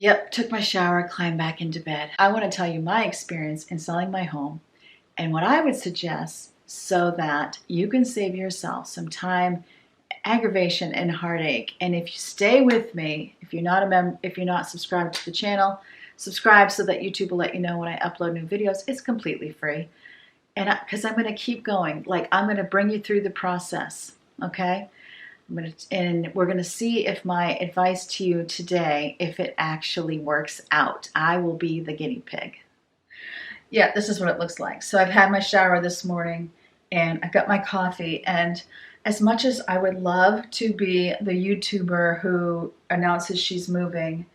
Yep, took my shower, climbed back into bed. I want to tell you my experience in selling my home and what I would suggest so that you can save yourself some time, aggravation, and heartache. And if you stay with me, if you're not subscribed to the channel, subscribe so that YouTube will let you know when I upload new videos. It's completely free. And because I'm going to keep going, like I'm going to bring you through the process, okay? And we're going to see if my advice to you today, if it actually works out. I will be the guinea pig. Yeah, this is what it looks like. So I've had my shower this morning and I got my coffee, and as much as I would love to be the YouTuber who announces she's moving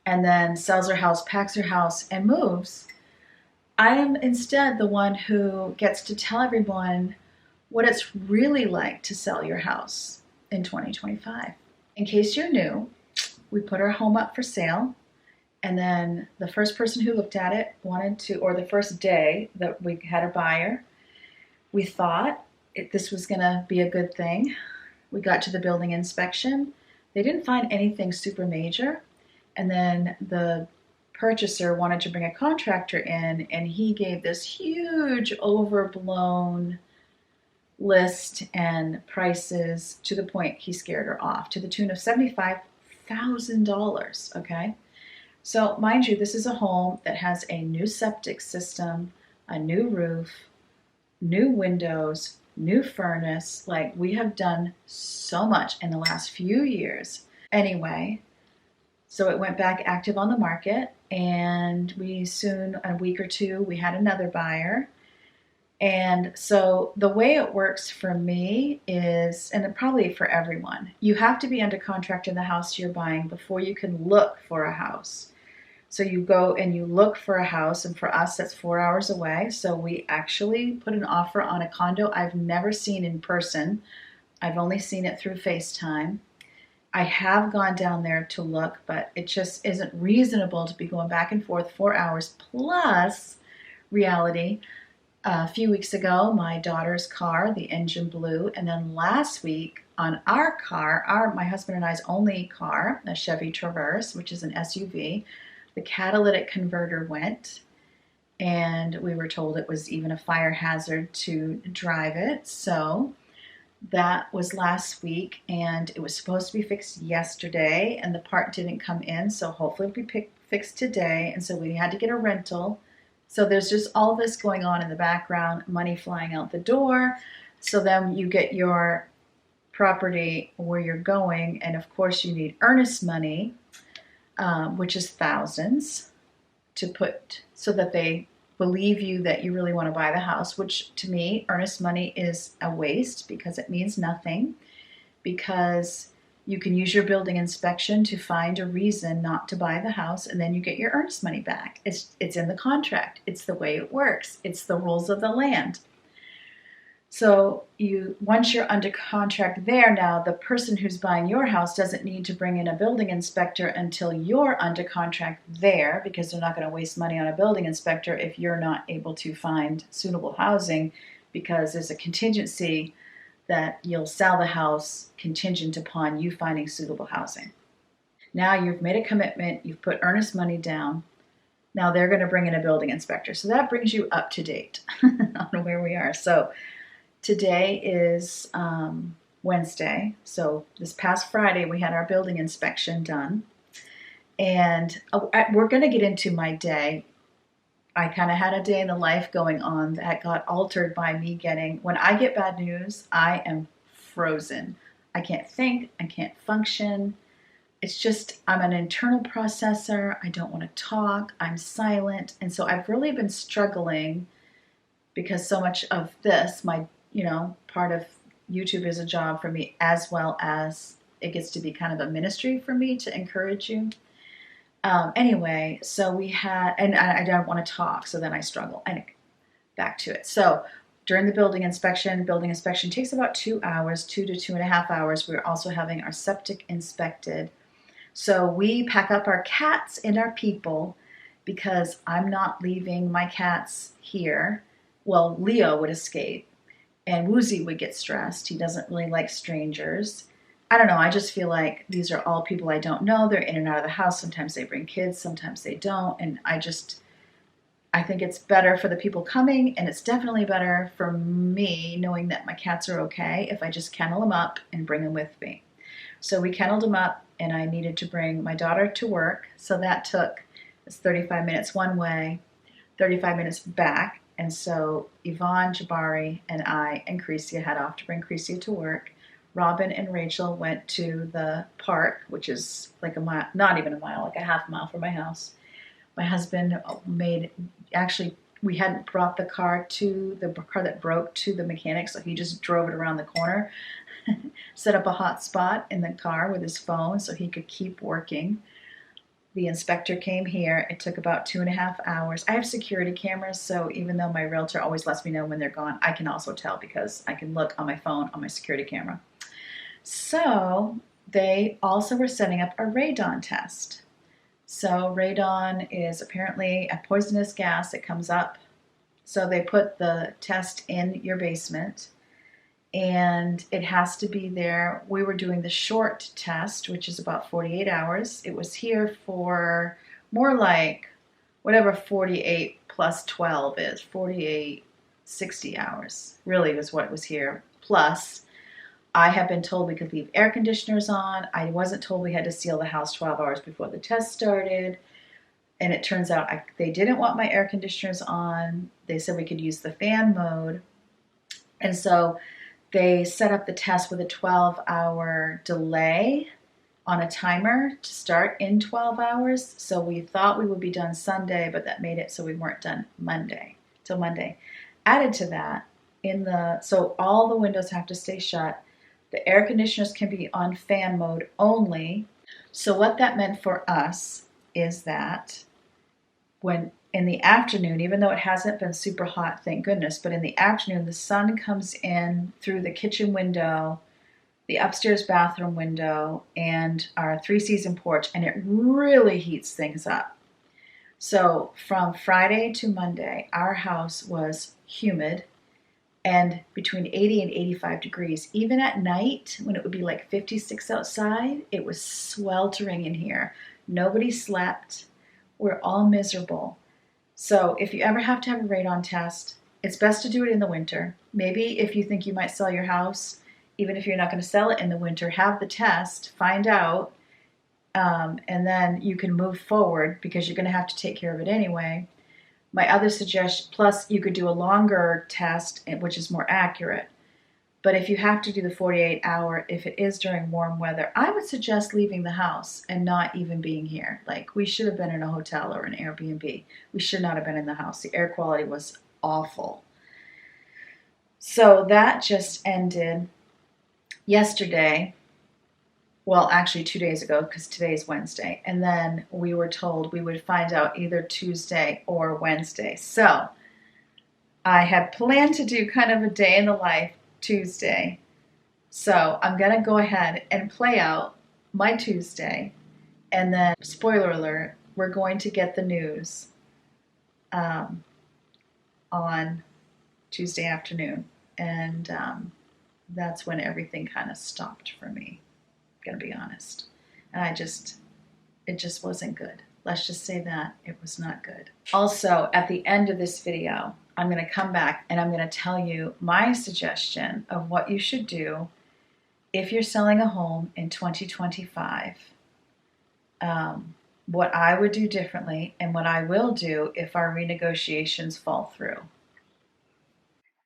and then sells her house, packs her house, and moves, I am instead the one who gets to tell everyone what it's really like to sell your house in 2025. In case you're new, we put our home up for sale, and then the first person who looked at it wanted to, or the first day that we had a buyer, we thought this was going to be a good thing. We got to the building inspection. They didn't find anything super major, and then the purchaser wanted to bring a contractor in, and he gave this huge overblown list and prices to the point he scared her off, to the tune of $75,000, okay? So mind you, this is a home that has a new septic system, a new roof, new windows, new furnace. Like, we have done so much in the last few years. Anyway, so it went back active on the market, and we soon, a week or two, we had another buyer. And so the way it works for me is, and probably for everyone, you have to be under contract in the house you're buying before you can look for a house. So you go and you look for a house, and for us, that's 4 hours away. So we actually put an offer on a condo I've never seen in person. I've only seen it through FaceTime. I have gone down there to look, but it just isn't reasonable to be going back and forth 4 hours plus reality. A few weeks ago, my daughter's car, the engine blew, and then last week on our car, my husband and I's only car, a Chevy Traverse, which is an SUV, the catalytic converter went, and we were told it was even a fire hazard to drive it. So that was last week, and it was supposed to be fixed yesterday, and the part didn't come in, so hopefully it'll be fixed today, and so we had to get a rental. So there's just all this going on in the background, money flying out the door. So then you get your property where you're going, and of course you need earnest money, which is thousands, to put so that they believe you that you really want to buy the house, which to me, earnest money is a waste because it means nothing, because you can use your building inspection to find a reason not to buy the house, and then you get your earnest money back. It's in the contract. It's the way it works. It's the rules of the land. So once you're under contract there, now the person who's buying your house doesn't need to bring in a building inspector until you're under contract there, because they're not going to waste money on a building inspector if you're not able to find suitable housing, because there's a contingency that you'll sell the house contingent upon you finding suitable housing. Now you've made a commitment, you've put earnest money down. Now they're going to bring in a building inspector. So that brings you up to date on where we are. So today is Wednesday. So this past Friday we had our building inspection done. And we're going to get into my day. I kind of had a day in the life going on that got altered by me when I get bad news, I am frozen. I can't think, I can't function. It's just, I'm an internal processor. I don't want to talk. I'm silent. And so I've really been struggling, because so much of this, part of YouTube is a job for me, as well as it gets to be kind of a ministry for me to encourage you. Anyway, so we had, and I don't want to talk, so then I struggle. And back to it. So during the building inspection takes about 2 hours, 2 to 2.5 hours. We're also having our septic inspected. So we pack up our cats and our people, because I'm not leaving my cats here. Well, Leo would escape, and Woozy would get stressed. He doesn't really like strangers. I don't know. I just feel like these are all people I don't know. They're in and out of the house. Sometimes they bring kids, sometimes they don't. And I think it's better for the people coming, and it's definitely better for me knowing that my cats are okay if I just kennel them up and bring them with me. So we kenneled them up, and I needed to bring my daughter to work. So that took, it's 35 minutes one way, 35 minutes back. And so Yvonne, Jabari, and I and Crecia head off to bring Crecia to work. Robin and Rachel went to the park, which is like a mile, not even a mile, like a half mile from my house. My husband actually, we hadn't brought the car that broke to the mechanic, so he just drove it around the corner, set up a hot spot in the car with his phone so he could keep working. The inspector came here. It took about 2.5 hours. I have security cameras, so even though my realtor always lets me know when they're gone, I can also tell because I can look on my phone on my security camera. So they also were setting up a radon test. So radon is apparently a poisonous gas that comes up. So they put the test in your basement, and it has to be there. We were doing the short test, which is about 48 hours. It was here for more like whatever 48 plus 12 is, 48, 60 hours, really was what was here. Plus, I have been told we could leave air conditioners on. I wasn't told we had to seal the house 12 hours before the test started. And it turns out they didn't want my air conditioners on. They said we could use the fan mode. And so they set up the test with a 12-hour delay on a timer to start in 12 hours. So we thought we would be done Sunday, but that made it so we weren't done till Monday. Added to that, so all the windows have to stay shut. The air conditioners can be on fan mode only. So what that meant for us is that when in the afternoon, even though it hasn't been super hot, thank goodness, but in the afternoon, the sun comes in through the kitchen window, the upstairs bathroom window, and our three-season porch, and it really heats things up. So from Friday to Monday, our house was humid and between 80 and 85 degrees. Even at night, when it would be like 56 outside, it was sweltering in here. Nobody slept. We're all miserable. So if you ever have to have a radon test, it's best to do it in the winter. Maybe if you think you might sell your house, even if you're not going to sell it in the winter, have the test, find out, and then you can move forward because you're going to have to take care of it anyway. My other suggestion, plus you could do a longer test, which is more accurate. But if you have to do the 48-hour, if it is during warm weather, I would suggest leaving the house and not even being here. Like, we should have been in a hotel or an Airbnb. We should not have been in the house. The air quality was awful. So that just ended yesterday. Well, actually 2 days ago, because today's Wednesday. And then we were told we would find out either Tuesday or Wednesday. So I had planned to do kind of a day in the life Tuesday. So I'm going to go ahead and play out my Tuesday. And then, spoiler alert, we're going to get the news on Tuesday afternoon. And that's when everything kind of stopped for me. Gonna be honest, and it just wasn't good. Let's just say that it was not good. Also, at the end of this video, I'm going to come back and I'm going to tell you my suggestion of what you should do if you're selling a home in 2025, what I would do differently and what I will do if our renegotiations fall through.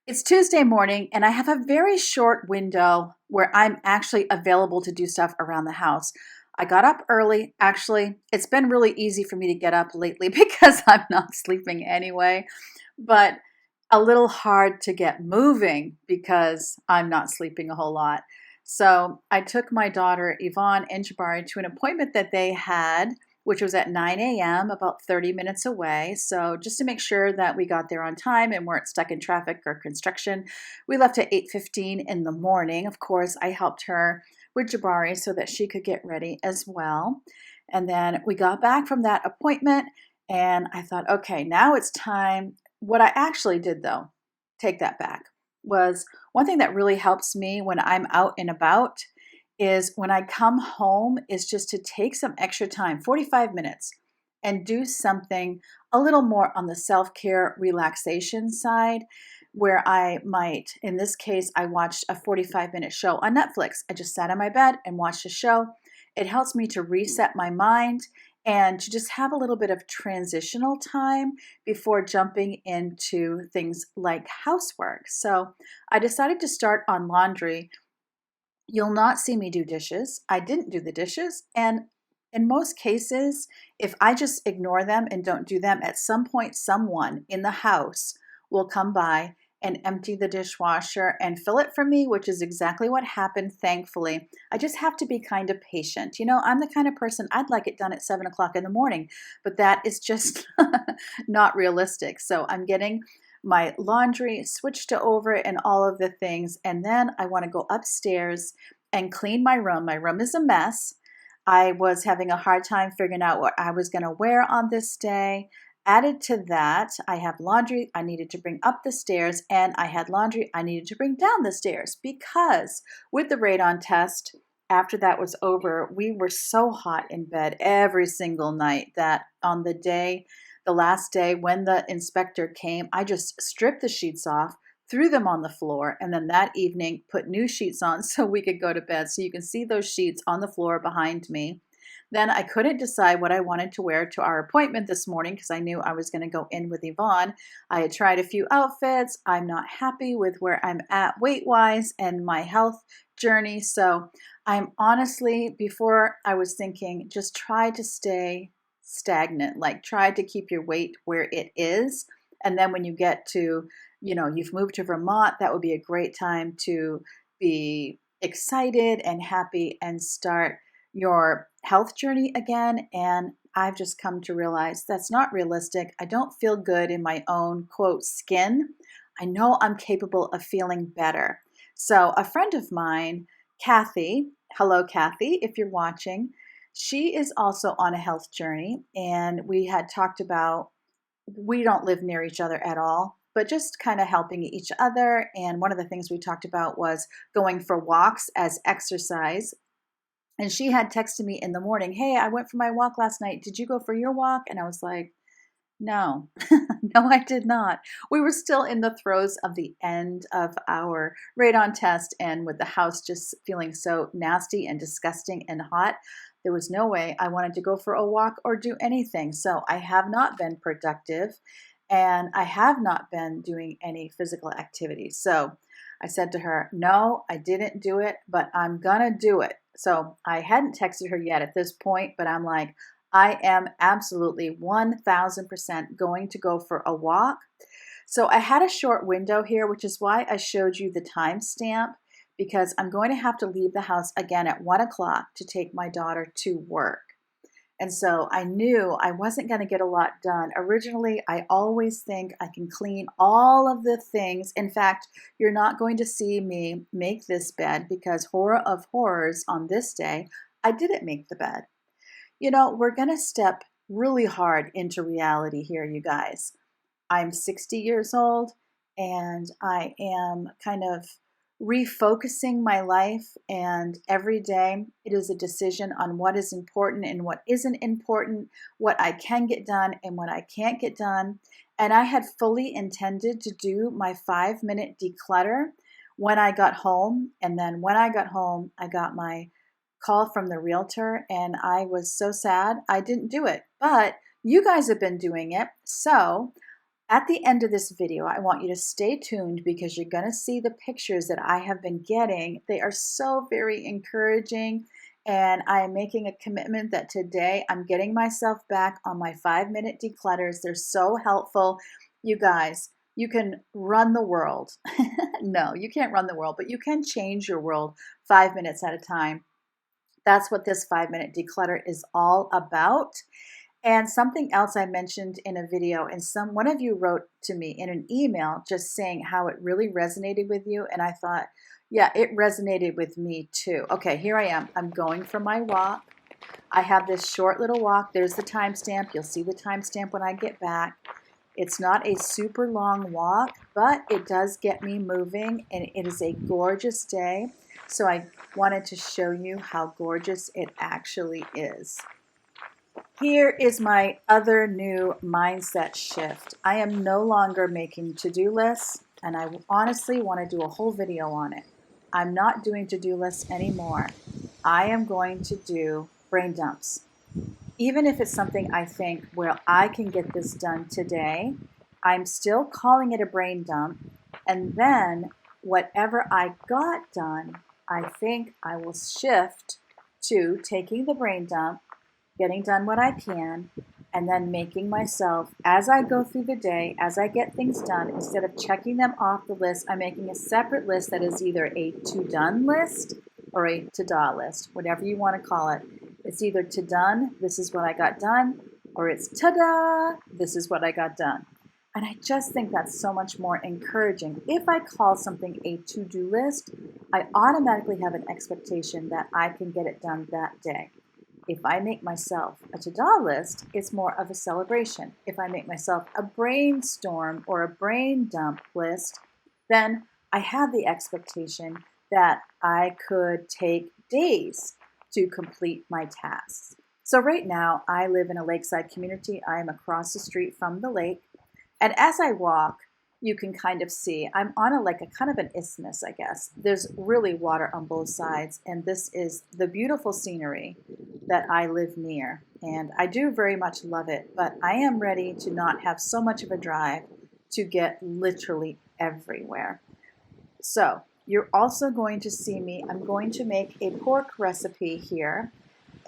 It's Tuesday morning, and I have a very short window where I'm actually available to do stuff around the house. I got up early. Actually, it's been really easy for me to get up lately because I'm not sleeping anyway, but a little hard to get moving because I'm not sleeping a whole lot. So I took my daughter, Yvonne and Jabari, to an appointment that they had, which was at 9 a.m., about 30 minutes away. So just to make sure that we got there on time and weren't stuck in traffic or construction, we left at 8:15 in the morning. Of course, I helped her with Jabari so that she could get ready as well. And then we got back from that appointment and I thought, okay, now it's time. What I actually did though, take that back, was one thing that really helps me when I'm out and about is when I come home is just to take some extra time, 45 minutes, and do something a little more on the self-care relaxation side, where I might, in this case, I watched a 45-minute show on Netflix. I just sat on my bed and watched a show. It helps me to reset my mind and to just have a little bit of transitional time before jumping into things like housework. So I decided to start on laundry. You'll not see me do dishes. I didn't do the dishes. And in most cases, if I just ignore them and don't do them, at some point, someone in the house will come by and empty the dishwasher and fill it for me, which is exactly what happened, thankfully. I just have to be kind of patient. You know, I'm the kind of person, I'd like it done at 7 o'clock in the morning, but that is just not realistic. So I'm getting my laundry switched over and all of the things. And then I want to go upstairs and clean my room. My room is a mess. I was having a hard time figuring out what I was going to wear on this day. Added to that, I have laundry I needed to bring up the stairs, and I had laundry I needed to bring down the stairs, because with the radon test, after that was over, we were so hot in bed every single night that on the last day when the inspector came, I just stripped the sheets off, threw them on the floor, and then that evening put new sheets on so we could go to bed. So you can see those sheets on the floor behind me. Then I couldn't decide what I wanted to wear to our appointment this morning because I knew I was going to go in with Yvonne. I had tried a few outfits. I'm not happy with where I'm at weight-wise and my health journey. So I'm honestly, before I was thinking, just try to stay stagnant, like try to keep your weight where it is. And then when you get to, you've moved to Vermont, that would be a great time to be excited and happy and start your health journey again. And I've just come to realize that's not realistic. I don't feel good in my own, quote, skin. I know I'm capable of feeling better. So a friend of mine, Kathy, hello, Kathy, if you're watching, she is also on a health journey. And we had talked about, we don't live near each other at all, but just kind of helping each other. And one of the things we talked about was going for walks as exercise. And she had texted me in the morning, hey, I went for my walk last night. Did you go for your walk? And I was like, no, no, I did not. We were still in the throes of the end of our radon test, and with the house just feeling so nasty and disgusting and hot, there was no way I wanted to go for a walk or do anything. So I have not been productive, and I have not been doing any physical activity. So I said to her, no, I didn't do it, but I'm gonna do it. So I hadn't texted her yet at this point, but I'm like, I am absolutely 1000% going to go for a walk. So I had a short window here, which is why I showed you the timestamp, because I'm going to have to leave the house again at 1 o'clock to take my daughter to work. And so I knew I wasn't going to get a lot done. Originally, I always think I can clean all of the things. In fact, you're not going to see me make this bed because horror of horrors on this day, I didn't make the bed. We're going to step really hard into reality here, you guys. I'm 60 years old and I am kind of refocusing my life, and every day it is a decision on what is important and what isn't important, what I can get done and what I can't get done. And I had fully intended to do my 5-minute declutter when I got home. And then when I got home, I got my call from the realtor and I was so sad I didn't do it. But you guys have been doing it. So at the end of this video, I want you to stay tuned because you're going to see the pictures that I have been getting. They are so very encouraging, and I am making a commitment that today I'm getting myself back on my 5-minute declutters. They're so helpful. You guys, you can run the world. No, you can't run the world, but you can change your world 5 minutes at a time. That's what this 5-minute declutter is all about. And something else I mentioned in a video, and one of you wrote to me in an email just saying how it really resonated with you. And I thought, yeah, it resonated with me too. Okay, here I am. I'm going for my walk. I have this short little walk. There's the timestamp. You'll see the timestamp when I get back. It's not a super long walk, but it does get me moving, and it is a gorgeous day. So I wanted to show you how gorgeous it actually is. Here is my other new mindset shift. I am no longer making to-do lists, and I honestly want to do a whole video on it. I'm not doing to-do lists anymore. I am going to do brain dumps. Even if it's something I think, well, I can get this done today, I'm still calling it a brain dump. And then whatever I got done, I think I will shift to taking the brain dump, getting done what I can, and then making myself, as I go through the day, as I get things done, instead of checking them off the list, I'm making a separate list that is either a to-done list or a to-da list, whatever you want to call it. It's either to-done, this is what I got done, or it's ta-da, this is what I got done. And I just think that's so much more encouraging. If I call something a to-do list, I automatically have an expectation that I can get it done that day. If I make myself a to-do list, it's more of a celebration. If I make myself a brainstorm or a brain dump list, then I have the expectation that I could take days to complete my tasks. So right now, I live in a lakeside community. I am across the street from the lake. And as I walk, you can kind of see, I'm on a kind of an isthmus, I guess. There's really water on both sides, and this is the beautiful scenery that I live near. And I do very much love it, but I am ready to not have so much of a drive to get literally everywhere. So you're also going to see me, I'm going to make a pork recipe here.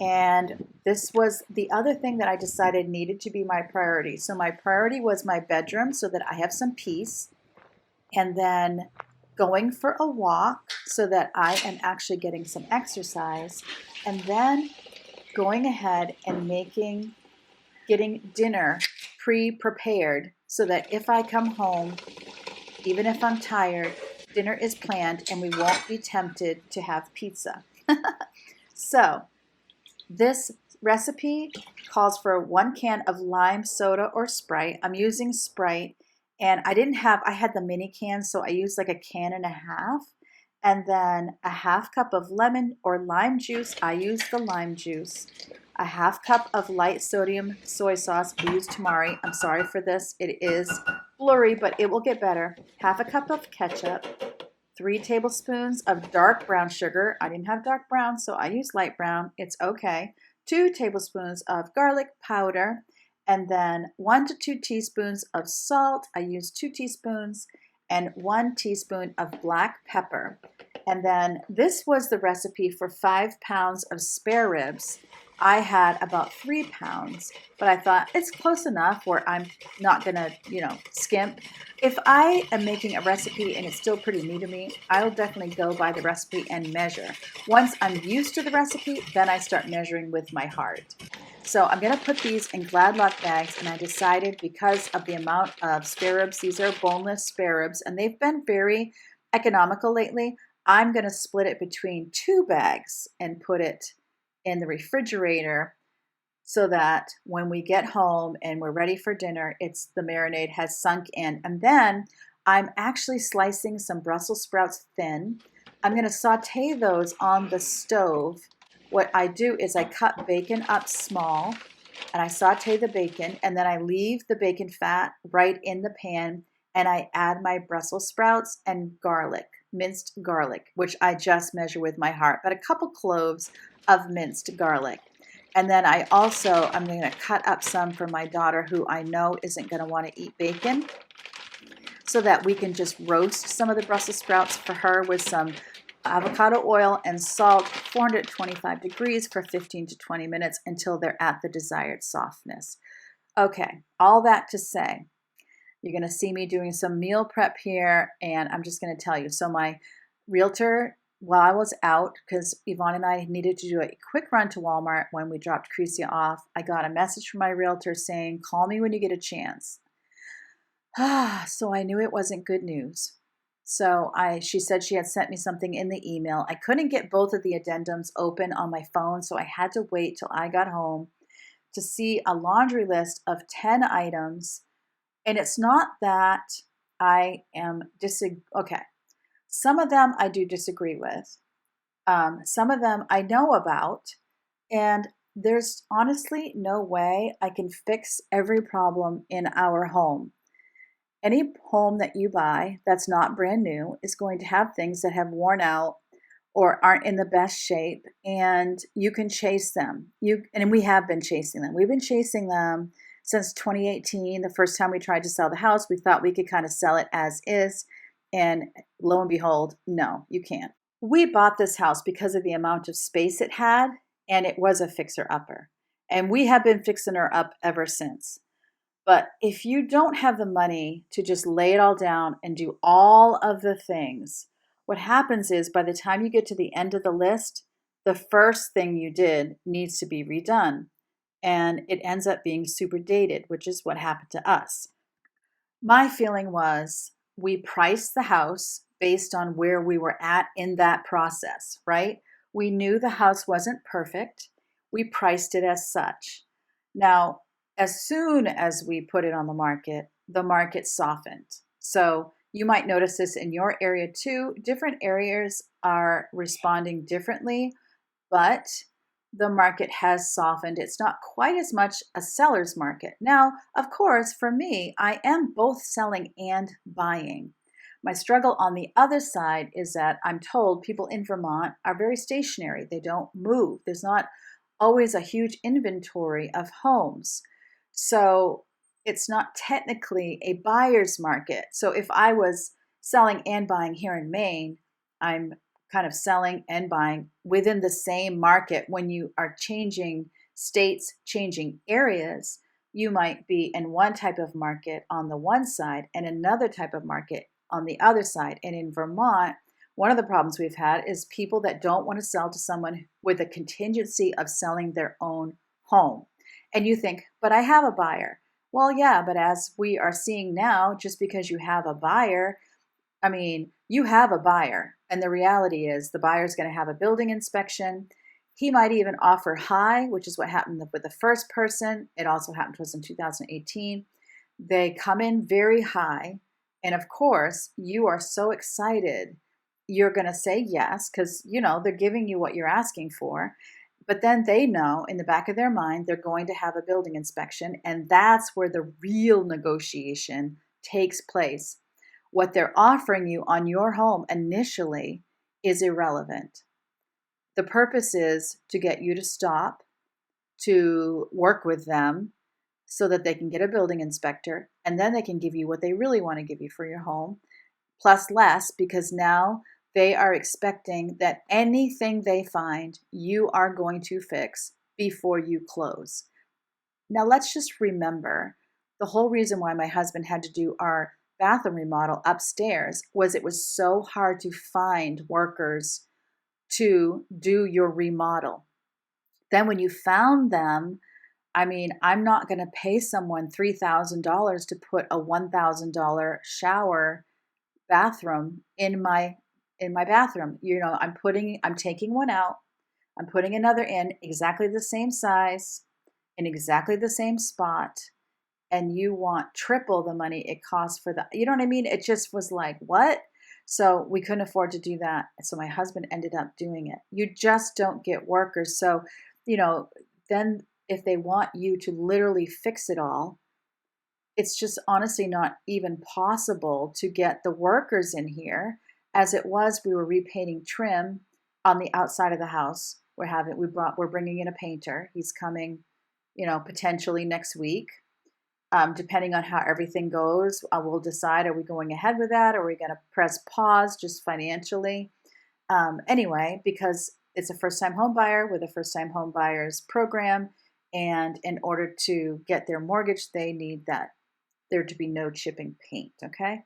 And this was the other thing that I decided needed to be my priority. So my priority was my bedroom so that I have some peace, and then going for a walk so that I am actually getting some exercise, and then going ahead and getting dinner pre-prepared so that if I come home, even if I'm tired, dinner is planned and we won't be tempted to have pizza. So this recipe calls for 1 can of lime soda or Sprite. I'm using Sprite, and I had the mini can, so I used like 1.5 cans. And then a 1/2 cup of lemon or lime juice. I used the lime juice. A 1/2 cup of light sodium soy sauce. I used tamari. I'm sorry for this. It is blurry, but it will get better. 1/2 cup of ketchup. 3 tablespoons of dark brown sugar. I didn't have dark brown, so I used light brown. It's okay. 2 tablespoons of garlic powder, and then 1 to 2 teaspoons of salt. I used 2 teaspoons, and 1 teaspoon of black pepper. And then this was the recipe for 5 pounds of spare ribs. I had about 3 pounds, but I thought it's close enough where I'm not gonna, skimp. If I am making a recipe and it's still pretty new to me, I'll definitely go by the recipe and measure. Once I'm used to the recipe, then I start measuring with my heart. So I'm gonna put these in Glad Luck bags, and I decided because of the amount of spare ribs, these are boneless spare ribs, and they've been very economical lately, I'm gonna split it between 2 bags and put it in the refrigerator so that when we get home and we're ready for dinner, the marinade has sunk in. And then I'm actually slicing some Brussels sprouts thin. I'm going to saute those on the stove. What I do is I cut bacon up small, and I saute the bacon, and then I leave the bacon fat right in the pan, and I add my Brussels sprouts and garlic, minced garlic, which I just measure with my heart, but a couple cloves of minced garlic. And then I'm going to cut up some for my daughter, who I know isn't going to want to eat bacon, so that we can just roast some of the Brussels sprouts for her with some avocado oil and salt, 425 degrees for 15 to 20 minutes until they're at the desired softness. Okay, all that to say, you're going to see me doing some meal prep here, and I'm just going to tell you. So my realtor, while I was out, because Yvonne and I needed to do a quick run to Walmart when we dropped Crecia off, I got a message from my realtor saying, call me when you get a chance. So I knew it wasn't good news. So she said she had sent me something in the email. I couldn't get both of the addendums open on my phone, so I had to wait till I got home to see a laundry list of 10 items. And it's not that I am okay. Some of them I do disagree with. Some of them I know about, and there's honestly no way I can fix every problem in our home. Any home that you buy that's not brand new is going to have things that have worn out or aren't in the best shape, and you can chase them. And we have been chasing them. We've been chasing them since 2018. The first time we tried to sell the house, we thought we could kind of sell it as is, and lo and behold, no, you can't. We bought this house because of the amount of space it had, and it was a fixer-upper. And we have been fixing her up ever since. But if you don't have the money to just lay it all down and do all of the things, what happens is by the time you get to the end of the list, the first thing you did needs to be redone. And it ends up being super dated, which is what happened to us. My feeling was we priced the house based on where we were at in that process, right? We knew the house wasn't perfect. We priced it as such. Now, as soon as we put it on the market softened. So you might notice this in your area too. Different areas are responding differently, but the market has softened. It's not quite as much a seller's market. Now, of course, for me, I am both selling and buying. My struggle on the other side is that I'm told people in Vermont are very stationary. They don't move. There's not always a huge inventory of homes. So it's not technically a buyer's market. So if I was selling and buying here in Maine, I'm kind of selling and buying within the same market. When you are changing states, changing areas, you might be in one type of market on the one side and another type of market on the other side. And in Vermont, one of the problems we've had is people that don't want to sell to someone with a contingency of selling their own home. And you think, but I have a buyer. Well, yeah, but as we are seeing now, just because you have a buyer, I mean, you have a buyer. And the reality is the buyer's going to have a building inspection. He might even offer high, which is what happened with the first person. It also happened to us in 2018. They come in very high. And of course, you are so excited. You're going to say yes because, they're giving you what you're asking for. But then they know in the back of their mind, they're going to have a building inspection. And that's where the real negotiation takes place. What they're offering you on your home initially is irrelevant. The purpose is to get you to stop, to work with them so that they can get a building inspector, and then they can give you what they really want to give you for your home, plus less, because now they are expecting that anything they find, you are going to fix before you close. Now, let's just remember the whole reason why my husband had to do our bathroom remodel upstairs was it was so hard to find workers to do your remodel. Then when you found them, I'm not going to pay someone $3,000 to put a $1,000 shower bathroom in my bathroom. I'm taking one out. I'm putting another in exactly the same size in exactly the same spot. And you want triple the money it costs for you know what I mean? It just was like, what? So we couldn't afford to do that. So my husband ended up doing it. You just don't get workers. So, then if they want you to literally fix it all, it's just honestly not even possible to get the workers in here. As it was, we were repainting trim on the outside of the house. We're bringing in a painter. He's coming, potentially next week. Depending on how everything goes, we'll decide, are we going ahead with that? Or are we going to press pause just financially? Anyway, because it's a first-time home buyer with a first-time home buyers program. And in order to get their mortgage, they need there to be no chipping paint, okay?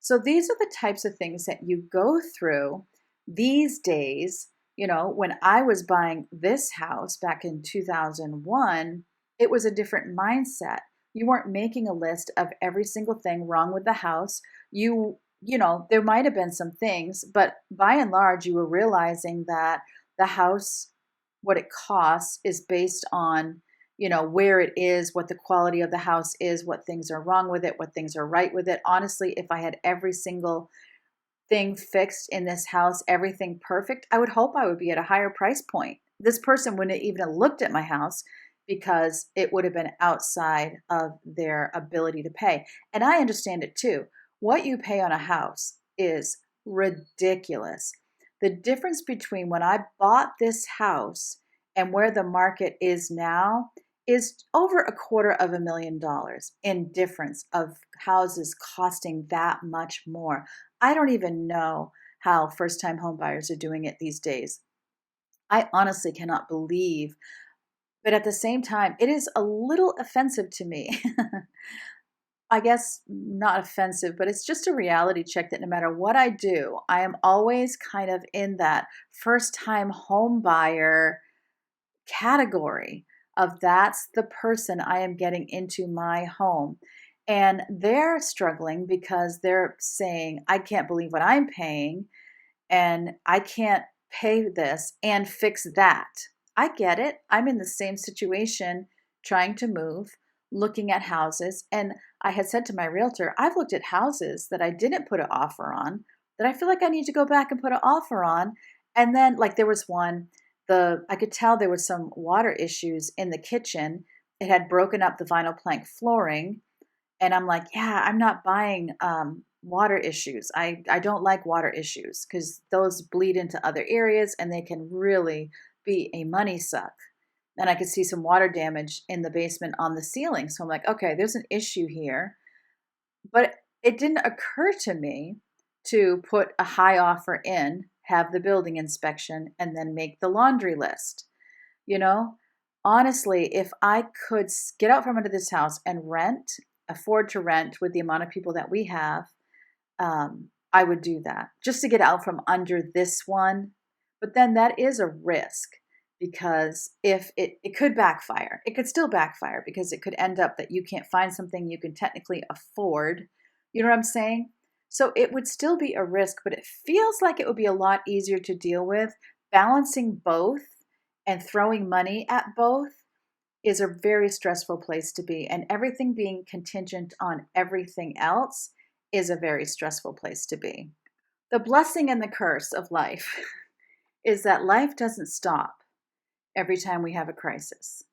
So these are the types of things that you go through these days. When I was buying this house back in 2001, it was a different mindset. You weren't making a list of every single thing wrong with the house. There might have been some things, but by and large, you were realizing that the house, what it costs is based on, where it is, what the quality of the house is, what things are wrong with it, what things are right with it. Honestly, if I had every single thing fixed in this house, everything perfect, I would hope I would be at a higher price point. This person wouldn't even have looked at my house because it would have been outside of their ability to pay. And I understand it too. What you pay on a house is ridiculous. The difference between when I bought this house and where the market is now is over $250,000 in difference of houses costing that much more. I don't even know how first-time home buyers are doing it these days. I honestly cannot believe, but at the same time, it is a little offensive to me. I guess not offensive, but it's just a reality check that no matter what I do, I am always kind of in that first-time home buyer category of that's the person I am getting into my home. And they're struggling because they're saying, I can't believe what I'm paying and I can't pay this and fix that. I get it. I'm in the same situation trying to move, looking at houses. And I had said to my realtor, I've looked at houses that I didn't put an offer on that I feel like I need to go back and put an offer on. And then, like, there was one, I could tell there was some water issues in the kitchen. It had broken up the vinyl plank flooring. And I'm like, yeah, I'm not buying water issues. I don't like water issues because those bleed into other areas and they can really be a money suck. And I could see some water damage in the basement on the ceiling. So I'm like, okay, there's an issue here. But it didn't occur to me to put a high offer in, have the building inspection, and then make the laundry list. Honestly, if I could get out from under this house and afford to rent with the amount of people that we have, I would do that just to get out from under this one. But then that is a risk because if it could backfire, it could still backfire because it could end up that you can't find something you can technically afford. You know what I'm saying? So it would still be a risk, but it feels like it would be a lot easier to deal with. Balancing both and throwing money at both is a very stressful place to be. And everything being contingent on everything else is a very stressful place to be. The blessing and the curse of life is that life doesn't stop every time we have a crisis.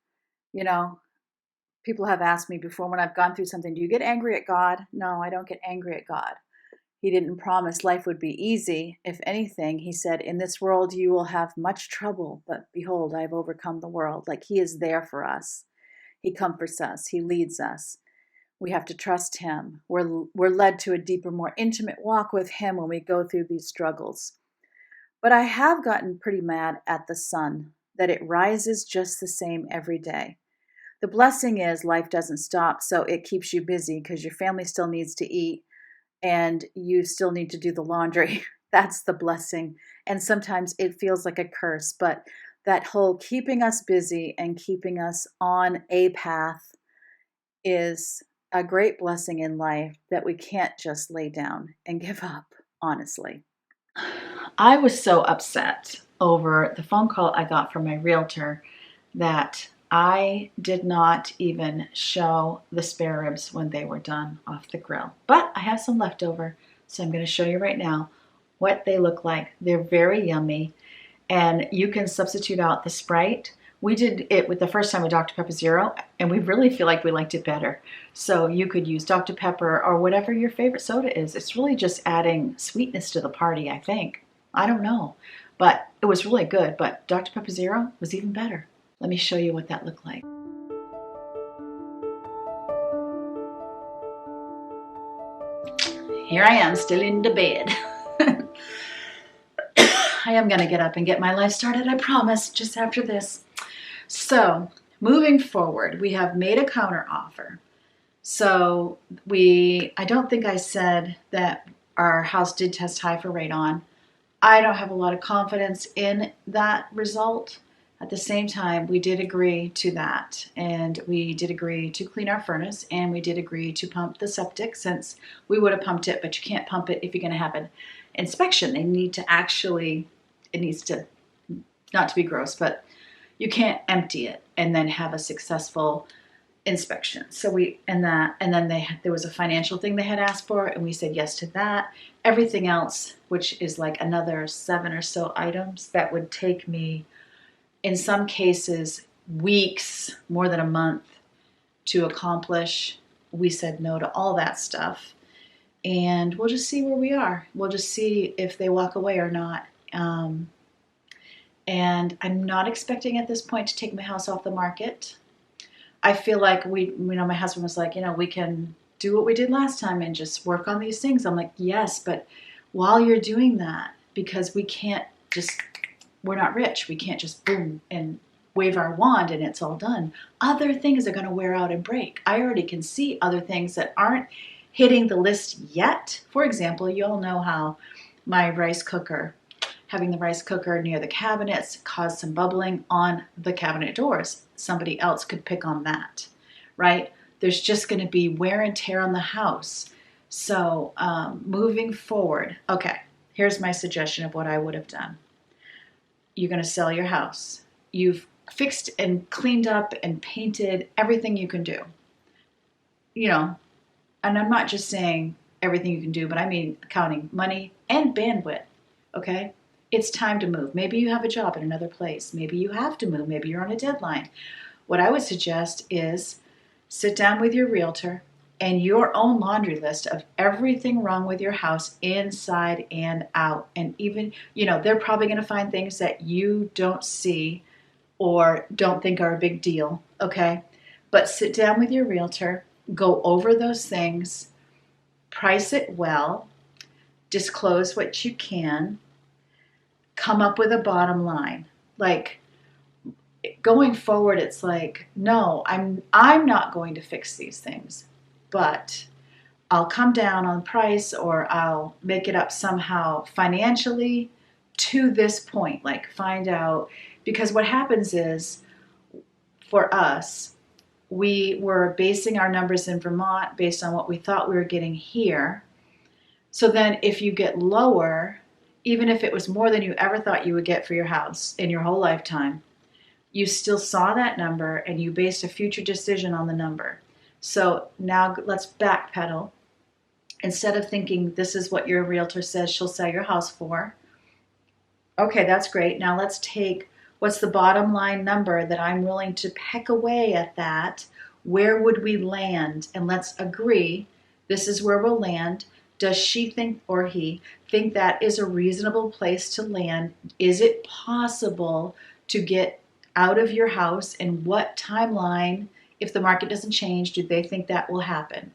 People have asked me before when I've gone through something, do you get angry at God? No, I don't get angry at God. He didn't promise life would be easy. If anything, he said, in this world you will have much trouble, but behold, I've overcome the world. Like, he is there for us. He comforts us. He leads us. We have to trust him. We're led to a deeper, more intimate walk with him when we go through these struggles. But I have gotten pretty mad at the sun, that it rises just the same every day. The blessing is life doesn't stop, so it keeps you busy because your family still needs to eat and you still need to do the laundry. That's the blessing. And sometimes it feels like a curse, but that whole keeping us busy and keeping us on a path is a great blessing in life that we can't just lay down and give up, honestly. I was so upset over the phone call I got from my realtor that I did not even show the spare ribs when they were done off the grill. But I have some leftover, so I'm going to show you right now what they look like. They're very yummy, and you can substitute out the Sprite. We did it with the first time with Dr. Pepper Zero, and we really feel like we liked it better. So you could use Dr. Pepper or whatever your favorite soda is. It's really just adding sweetness to the party, I think. I don't know, but it was really good. But Dr. Pepper Zero was even better. Let me show you what that looked like. Here I am, still in the bed. I am going to get up and get my life started, I promise, just after this. So, moving forward, we have made a counter offer. So, I don't think I said that our house did test high for radon. I don't have a lot of confidence in that result. At the same time, we did agree to that, and we did agree to clean our furnace, and we did agree to pump the septic, since we would have pumped it, but you can't pump it if you're going to have an inspection. They need to it needs to, not to be gross, but you can't empty it. and then have a successful inspection. So and then there was a financial thing they had asked for, and we said yes to that. Everything else, which is like another 7 or so items that would take me, in some cases, weeks, more than a month to accomplish, we said no to all that stuff. And we'll just see where we are. We'll just see if they walk away or not. And I'm not expecting at this point to take my house off the market. I feel like my husband was like, we can do what we did last time and just work on these things. I'm like, yes, but while you're doing that, because we're not rich. We can't just boom and wave our wand and it's all done. Other things are going to wear out and break. I already can see other things that aren't hitting the list yet. For example, you all know how my having the rice cooker near the cabinets caused some bubbling on the cabinet doors. Somebody else could pick on that, right? There's just going to be wear and tear on the house. So moving forward, okay, here's my suggestion of what I would have done. You're going to sell your house. You've fixed and cleaned up and painted everything you can do. And I'm not just saying everything you can do, but I mean counting money and bandwidth, okay? It's time to move. Maybe you have a job in another place. Maybe you have to move. Maybe you're on a deadline. What I would suggest is sit down with your realtor and your own laundry list of everything wrong with your house inside and out. And even, they're probably going to find things that you don't see or don't think are a big deal, okay? But sit down with your realtor, go over those things, price it well, disclose what you can, come up with a bottom line. Like, going forward, it's like, no, I'm not going to fix these things, but I'll come down on price or I'll make it up somehow financially to this point. Like, find out, because what happens is, for us, we were basing our numbers in Vermont based on what we thought we were getting here. So then if you get lower, even if it was more than you ever thought you would get for your house in your whole lifetime, you still saw that number and you based a future decision on the number. So now let's backpedal. Instead of thinking this is what your realtor says she'll sell your house for. Okay, that's great. Now let's take what's the bottom line number that I'm willing to peck away at that. Where would we land? And let's agree this is where we'll land. Does she think, or he think, that is a reasonable place to land? Is it possible to get out of your house? And what timeline, if the market doesn't change, do they think that will happen?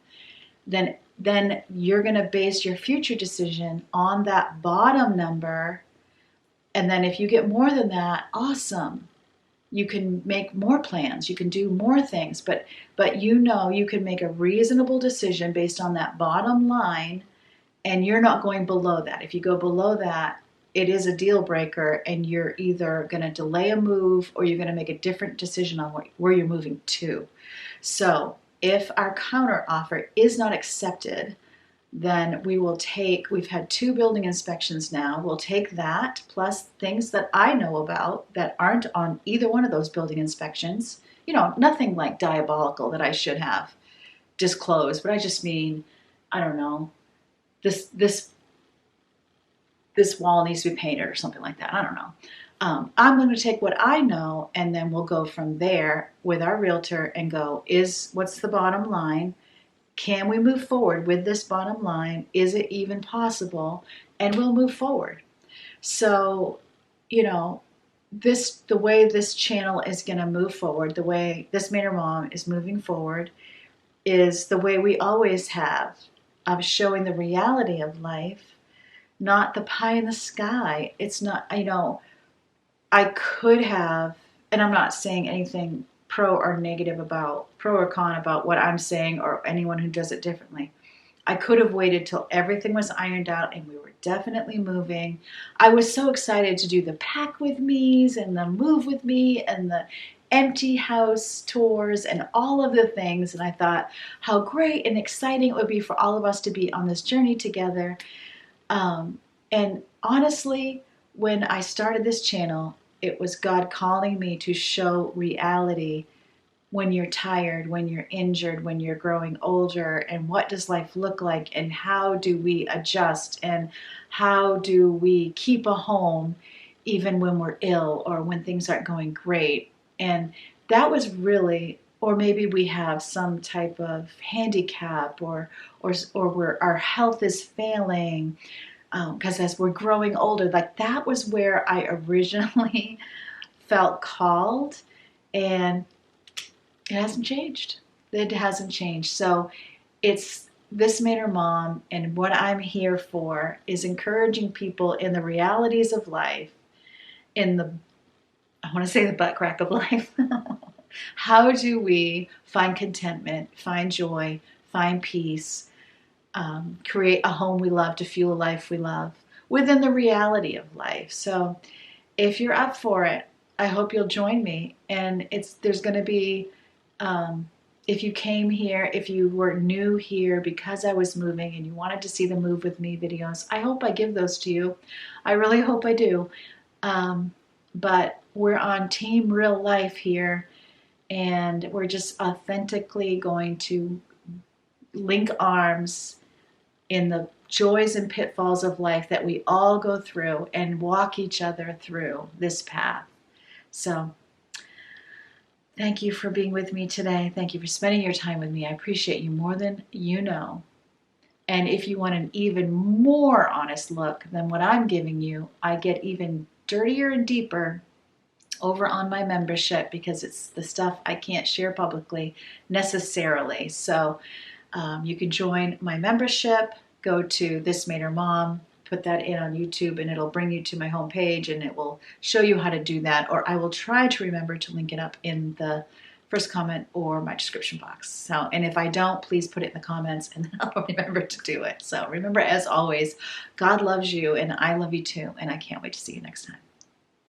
Then you're going to base your future decision on that bottom number. And then if you get more than that, awesome. You can make more plans. You can do more things. But you can make a reasonable decision based on that bottom line, and you're not going below that. If you go below that, it is a deal breaker, and you're either going to delay a move or you're going to make a different decision on where you're moving to. So if our counter offer is not accepted, then we've had 2 building inspections now. We'll take that plus things that I know about that aren't on either one of those building inspections. Nothing like diabolical that I should have disclosed, but I just mean, I don't know, this wall needs to be painted or something like that. I don't know. I'm going to take what I know, and then we'll go from there with our realtor and go, what's the bottom line? Can we move forward with this bottom line? Is it even possible? And we'll move forward. So, the way this channel is going to move forward, the way This Mainer Mom is moving forward, is the way we always have, of showing the reality of life, not the pie in the sky. It's not, I could have, and I'm not saying anything pro or con about what I'm saying or anyone who does it differently. I could have waited till everything was ironed out and we were definitely moving. I was so excited to do the pack with me's and the move with me and the empty house tours and all of the things. And I thought how great and exciting it would be for all of us to be on this journey together. And honestly, when I started this channel, it was God calling me to show reality when you're tired, when you're injured, when you're growing older, and what does life look like, and how do we adjust, and how do we keep a home even when we're ill or when things aren't going great. And that was really, or maybe we have some type of handicap, or our health is failing, because as we're growing older, like that was where I originally felt called, and it hasn't changed. It hasn't changed. So it's This Mainer Mom, and what I'm here for is encouraging people in the realities of life, in the, I want to say the butt crack of life. How do we find contentment, find joy, find peace, create a home we love to fuel a life we love within the reality of life? So if you're up for it, I hope you'll join me. And there's going to be, if you came here, if you were new here because I was moving and you wanted to see the Move With Me videos, I hope I give those to you. I really hope I do. But we're on Team Real Life here, and we're just authentically going to link arms in the joys and pitfalls of life that we all go through and walk each other through this path. So thank you for being with me today. Thank you for spending your time with me. I appreciate you more than you know. And if you want an even more honest look than what I'm giving you, I get even dirtier and deeper over on my membership, because it's the stuff I can't share publicly necessarily. So you can join my membership. Go to This Mainer Mom, put that in on YouTube, and it'll bring you to my homepage, and it will show you how to do that. Or I will try to remember to link it up in the first comment or my description box. So, and if I don't, please put it in the comments, and then I'll remember to do it. So remember, as always, God loves you, and I love you too, and I can't wait to see you next time.